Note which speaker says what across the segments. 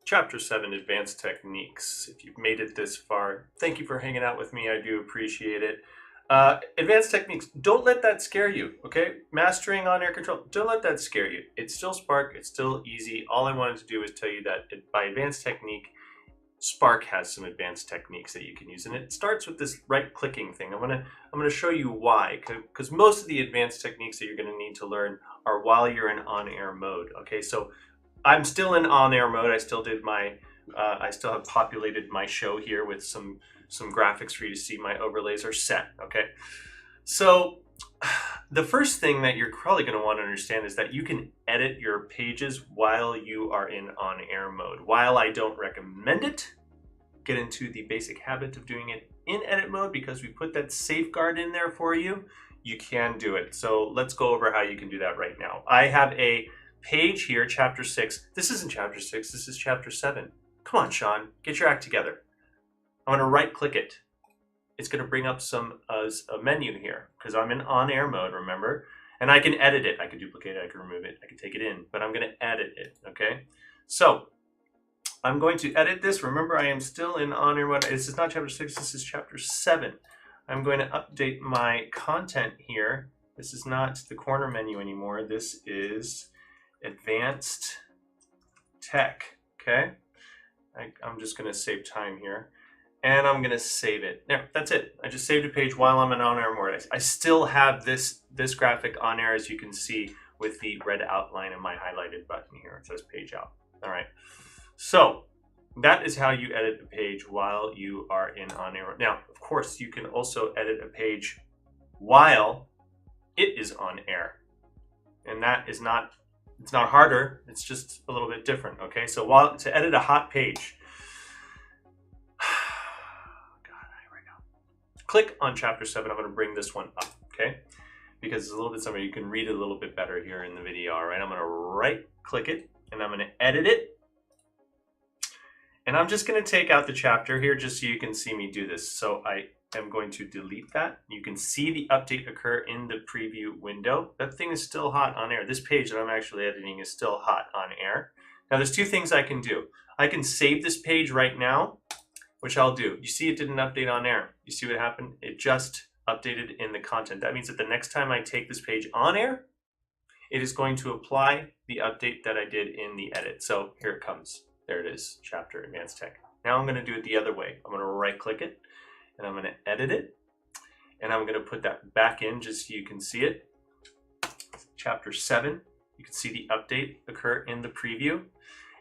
Speaker 1: Chapter 7, Advanced Techniques. If you've made it this far, thank you for hanging out with me. I do appreciate it. Advanced techniques, don't let that scare you, okay? Mastering on-air control, don't let that scare you. It's still Spark, it's still easy. All I wanted to do is tell you that by advanced technique, Spark has some advanced techniques that you can use. And it starts with this right-clicking thing. I'm gonna show you why, because most of the advanced techniques that you're gonna need to learn are while you're in on-air mode, okay? So I'm still in on-air mode. I still did my, I still have populated my show here with some graphics for you to see. My overlays are set, okay? So the first thing that you're probably going to want to understand is that you can edit your pages while you are in on-air mode. While I don't recommend it, get into the basic habit of doing it in edit mode because we put that safeguard in there for you. You can do it. So let's go over how you can do that right now. I have a page here, chapter 6. This isn't chapter 6, this is chapter 7. Come on, Sean, get your act together. I'm going to right click it. It's going to bring up a menu here because I'm in on-air mode, remember? And I can edit it. I can duplicate it, I can remove it, I can take it in, but I'm going to edit it, okay? So I'm going to edit this. Remember, I am still in on-air mode. This is not chapter 6, this is chapter 7. I'm going to update my content here. This is not the corner menu anymore. This is advanced tech, okay? I'm just going to save time here. And I'm going to save it. There, that's it. I just saved a page while I'm in on-air mode. I still have this graphic on air, as you can see, with the red outline and my highlighted button here. It says page out. All right. So that is how you edit a page while you are in on-air. Now, of course, you can also edit a page while it is on air. And that is not, it's not harder. It's just a little bit different. Okay. So to edit a hot page, click on chapter 7. I'm going to bring this one up, okay? Because it's a little bit somewhere you can read it a little bit better here in the video, all right? I'm going to right click it and I'm going to edit it. And I'm just going to take out the chapter here just so you can see me do this. So I am going to delete that. You can see the update occur in the preview window. That thing is still hot on air. This page that I'm actually editing is still hot on air. Now there's two things I can do. I can save this page right now, which I'll do. You see it didn't update on air. You see what happened? It just updated in the content. That means that the next time I take this page on air, it is going to apply the update that I did in the edit. So here it comes. There it is, chapter advanced tech. Now I'm going to do it the other way. I'm going to right click it and I'm going to edit it. And I'm going to put that back in just so you can see it. Chapter 7, you can see the update occur in the preview.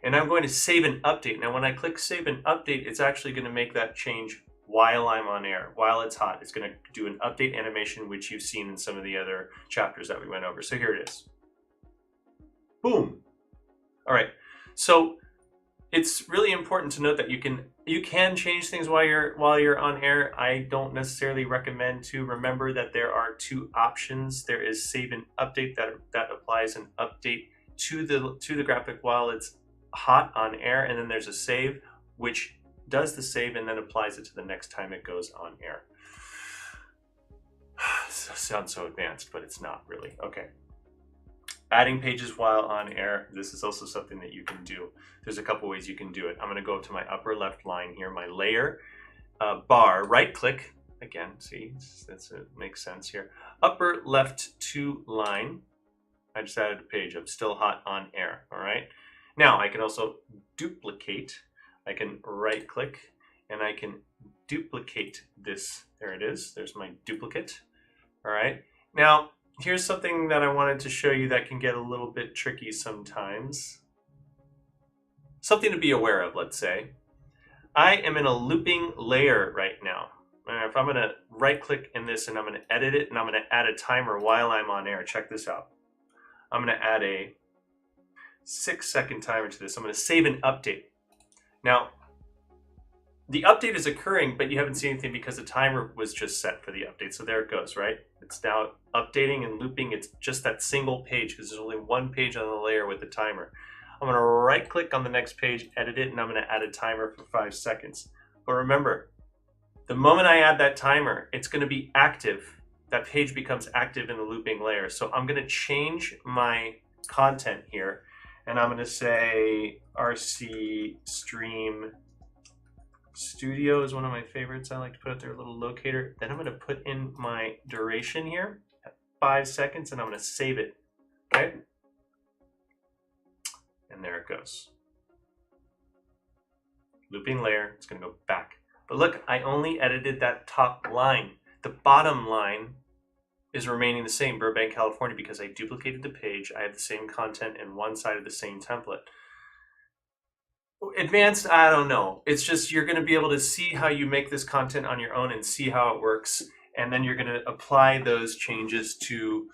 Speaker 1: And I'm going to save an update. Now, when I click save an update, it's actually going to make that change while I'm on air, while it's hot. It's going to do an update animation, which you've seen in some of the other chapters that we went over. So here it is. Boom. All right. So it's really important to note that you can change things while you're on air. I don't necessarily recommend to. Remember that there are two options. There is save and update that applies an update to the graphic while it's hot on air, and then there's a save which does the save and then applies it to the next time it goes on air. This sounds so advanced, but it's not really. Okay. Adding pages while on air. This is also something that you can do. There's a couple ways you can do it. I'm going to go up to my upper left line here, my layer bar, right click again. See, it makes sense here. Upper left 2 line. I just added a page of still hot on air. All right. Now I can also duplicate. I can right click and I can duplicate this. There it is. There's my duplicate. All right. Now here's something that I wanted to show you that can get a little bit tricky sometimes. Something to be aware of, let's say. I am in a looping layer right now. If I'm going to right click in this and I'm going to edit it and I'm going to add a timer while I'm on air. Check this out. I'm going to add a 6-second timer to this. I'm going to save an update. Now, the update is occurring, but you haven't seen anything because the timer was just set for the update. So there it goes, right? It's now updating and looping. It's just that single page because there's only one page on the layer with the timer. I'm going to right click on the next page, edit it, and I'm going to add a timer for 5 seconds. But remember, the moment I add that timer, it's going to be active. That page becomes active in the looping layer. So I'm going to change my content here And I'm going to say RC Stream Studio is one of my favorites. I like to put up their little locator. Then I'm going to put in my duration here at 5 seconds, and I'm going to save it. Okay? And there it goes. Looping layer, it's going to go back. But look, I only edited that top line. The bottom line is remaining the same, Burbank, California, because I duplicated the page. I have the same content in one side of the same template. Advanced, I don't know. It's just you're going to be able to see how you make this content on your own and see how it works. And then you're going to apply those changes to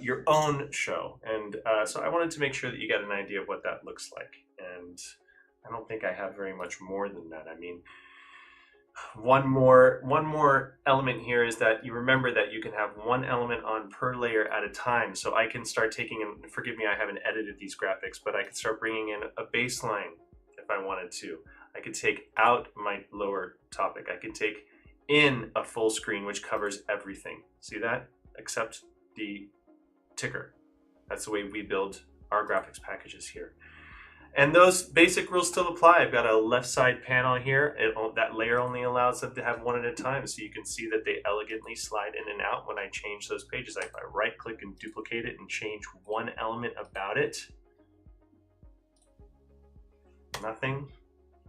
Speaker 1: your own show. And so I wanted to make sure that you got an idea of what that looks like. And I don't think I have very much more than that. I mean, one more element here is that you remember that you can have one element on per layer at a time. So I can start taking, and forgive me, I haven't edited these graphics, but I can start bringing in a baseline if I wanted to. I could take out my lower topic. I could take in a full screen, which covers everything. See that? Except the ticker. That's the way we build our graphics packages here. And those basic rules still apply. I've got a left side panel here. That layer only allows them to have one at a time. So you can see that they elegantly slide in and out when I change those pages. I right click and duplicate it and change one element about it. Nothing.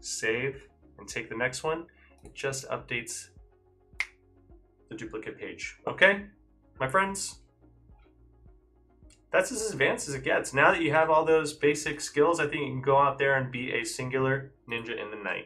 Speaker 1: Save and take the next one. It just updates the duplicate page. Okay, my friends? That's as advanced as it gets. Now that you have all those basic skills, I think you can go out there and be a singular ninja in the night.